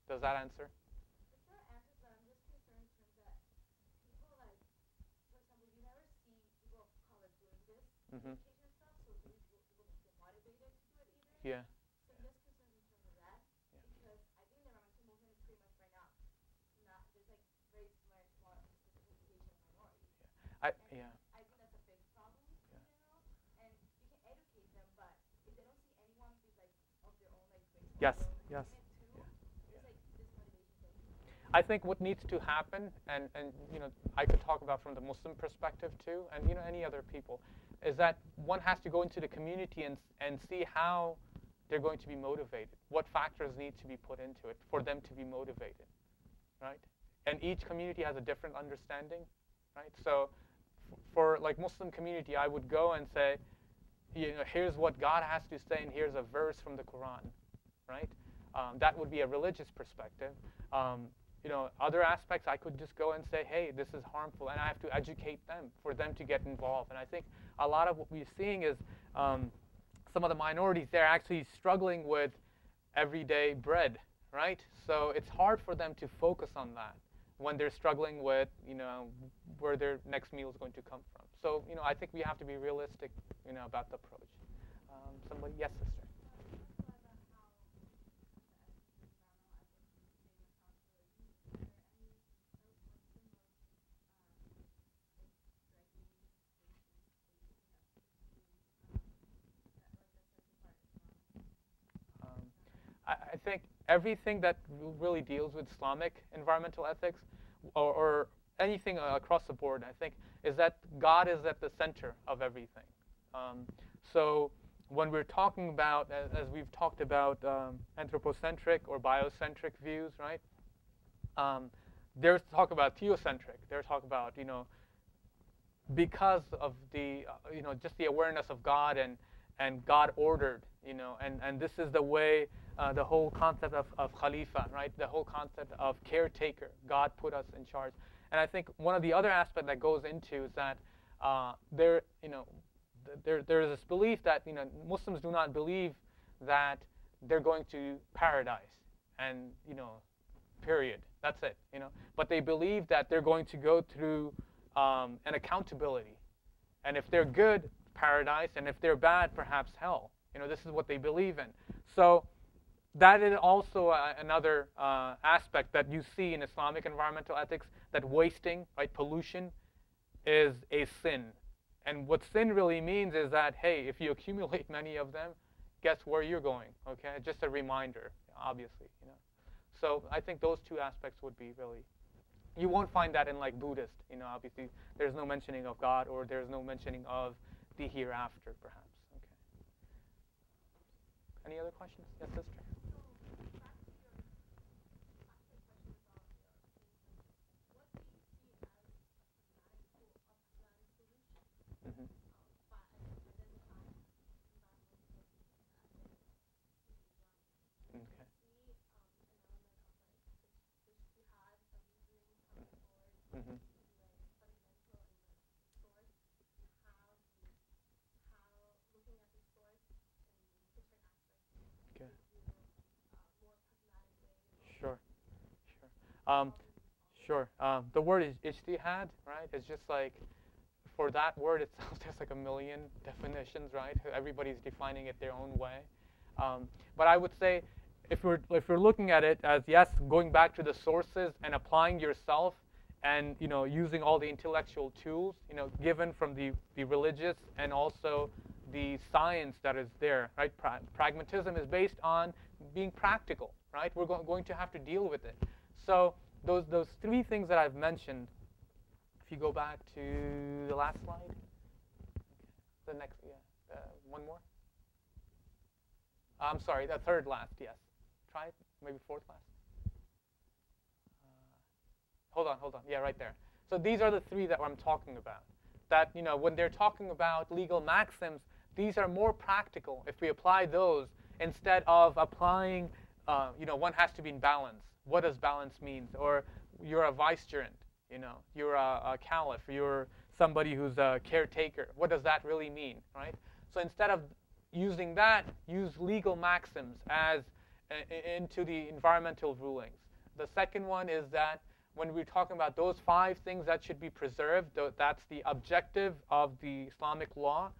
Does that answer? It's not an answer, but I'm just concerned in terms that people like, for example, you never see people of color doing this education stuff, so maybe people don't feel motivated to do it either. Yeah. So I'm just concerned in terms of that, because I think the environmental movement is pretty much right now, not there's like very small education of minorities. Yeah. I think that's a big problem in general, and you can educate them, but if they don't see anyone who's like of their own like race or Yes. their own Yes. I think what needs to happen, and you know, I could talk about from the Muslim perspective too, and you know, any other people, is that one has to go into the community and see how they're going to be motivated. What factors need to be put into it for them to be motivated, right? And each community has a different understanding, right? So for like Muslim community, I would go and say, you know, here's what God has to say, and here's a verse from the Quran, right? That would be a religious perspective. You know, other aspects, I could just go and say, hey, this is harmful, and I have to educate them for them to get involved. And I think a lot of what we're seeing is some of the minorities, they're actually struggling with everyday bread, right? So it's hard for them to focus on that when they're struggling with, you know, where their next meal is going to come from. So, you know, I think we have to be realistic, you know, about the approach. Somebody, yes, sister. I think everything that really deals with Islamic environmental ethics or anything across the board, I think, is that God is at the center of everything. So when we're talking about, as we've talked about, anthropocentric or biocentric views, right? There's talk about theocentric. There's talk about, you know, because of the, you know, just the awareness of God and God ordered, you know, and this is the way, the whole concept of Khalifa, right? The whole concept of caretaker. God put us in charge. And I think one of the other aspects that goes into is that there is this belief that, you know, Muslims do not believe that they're going to paradise and, you know, period. That's it, you know. But they believe that they're going to go through an accountability. And if they're good, paradise, and if they're bad, perhaps hell. You know, this is what they believe in. So that is also another aspect that you see in Islamic environmental ethics, that wasting, right, pollution, is a sin. And what sin really means is that, hey, if you accumulate many of them, guess where you're going, okay? Just a reminder, obviously, you know. So I think those two aspects would be really, you won't find that in like Buddhist, you know, obviously there's no mentioning of God, or there's no mentioning of the hereafter, perhaps, okay. Any other questions? Yes, sister? Sure, sure. Sure. The word is ijtihad, right? It's just like, for that word itself, there's like a million definitions, right? Everybody's defining it their own way. But I would say, if we're looking at it as, yes, going back to the sources and applying yourself, and, you know, using all the intellectual tools, you know, given from the religious and also the science that is there, right? Pragmatism is based on being practical, right? We're going to have to deal with it. So those three things that I've mentioned, if you go back to the last slide, the next, yeah, one more. I'm sorry, the third last, yes. Try it, maybe fourth last. Hold on, yeah, right there. So these are the three that I'm talking about. That, you know, when they're talking about legal maxims, these are more practical if we apply those instead of applying, you know, one has to be in balance. What does balance mean? Or you're a vicegerent, you know, you're a caliph, you're somebody who's a caretaker. What does that really mean, right? So instead of using that, use legal maxims as into the environmental rulings. The second one is that when we're talking about those 5 things that should be preserved, that's the objective of the Islamic law.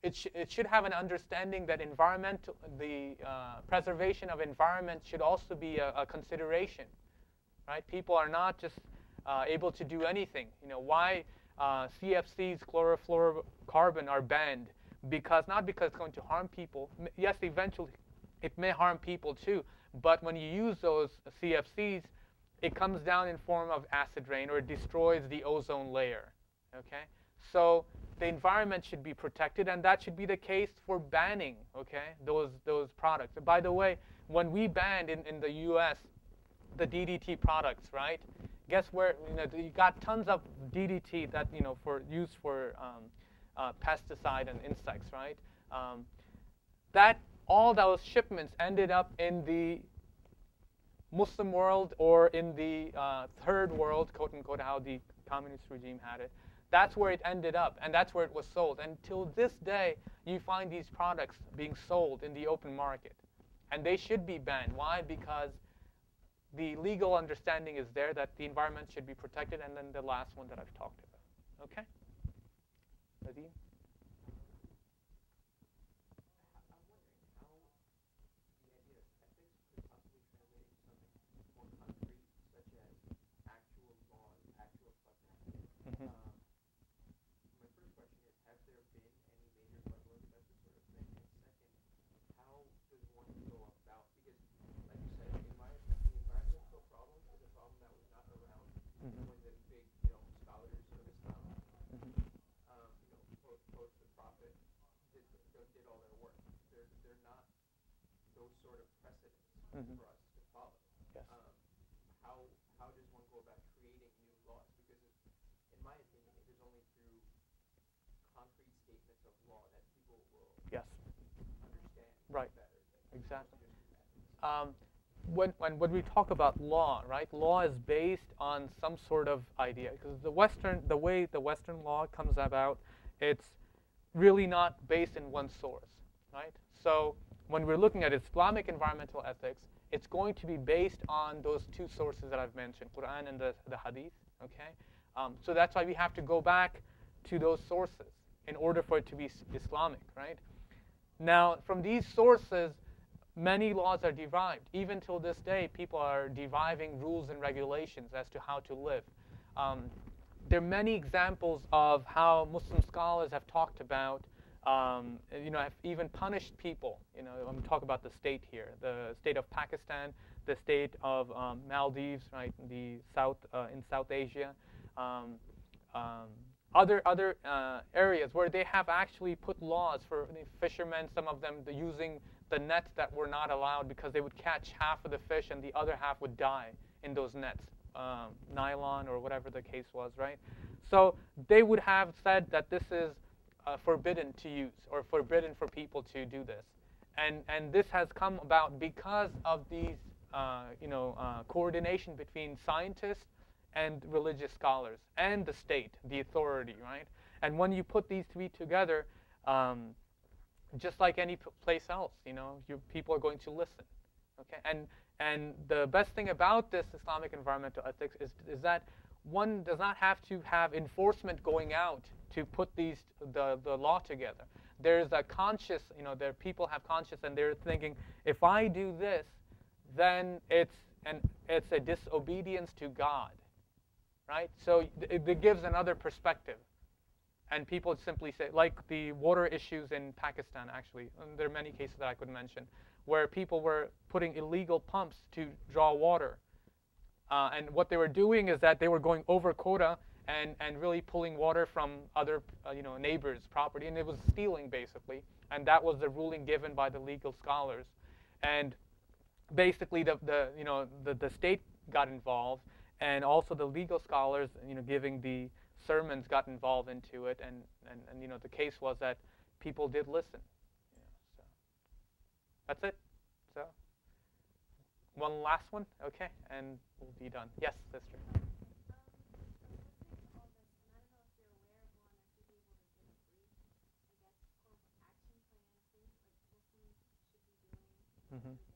It should have an understanding that the preservation of environment should also be a consideration, right? People are not just able to do anything. Why CFCs, chlorofluorocarbon, are banned? Not because it's going to harm people. Yes, eventually it may harm people too, but when you use those CFCs, it comes down in form of acid rain, or it destroys the ozone layer. Okay, so the environment should be protected, and that should be the case for banning, okay, those products. By the way, when we banned in the U.S. the DDT products, right? Guess where? You got tons of DDT that for use for pesticide and insects, right? All those shipments ended up in the Muslim world, or in the third world, quote unquote, how the communist regime had it. That's where it ended up, and that's where it was sold. Until this day, you find these products being sold in the open market, and they should be banned. Why? Because the legal understanding is there that the environment should be protected, and then the last one that I've talked about. Okay? Nadeem? For us to follow. Yes. How does one go about creating new laws? Because in my opinion, it is only through concrete statements of law that people will understand better. Exactly. When we talk about law, right? Law is based on some sort of idea, because the way the Western law comes about, it's really not based in one source, right? So when we're looking at Islamic environmental ethics, it's going to be based on those 2 sources that I've mentioned, Quran and the Hadith. Okay, so that's why we have to go back to those sources in order for it to be Islamic, right? Now, from these sources, many laws are derived. Even till this day, people are deriving rules and regulations as to how to live. There are many examples of how Muslim scholars have talked about have even punished people. I'm talking about the state here, the state of Pakistan, the state of Maldives, right, in South Asia, other areas where they have actually put laws for the fishermen. Some of them using the nets that were not allowed because they would catch half of the fish and the other half would die in those nets, nylon or whatever the case was, right? So they would have said that this is forbidden to use, or forbidden for people to do this, and this has come about because of these coordination between scientists and religious scholars and the state, the authority, right? And when you put these 3 together, just like any place else, people are going to listen. Okay, and the best thing about this Islamic environmental ethics is that one does not have to have enforcement going out to put the law together. There's a conscious, there people have conscious, and they're thinking, if I do this, then it's a disobedience to God, right? So it gives another perspective, and people simply say, like the water issues in Pakistan, actually, and there are many cases that I could mention, where people were putting illegal pumps to draw water, and what they were doing is that they were going over quota and really pulling water from other neighbors' property, and it was stealing basically, and that was the ruling given by the legal scholars, and basically the state got involved, and also the legal scholars giving the sermons got involved into it, and the case was that people did listen. So that's it. So one last one, okay, and we'll be done. Yes, sister. Mhm.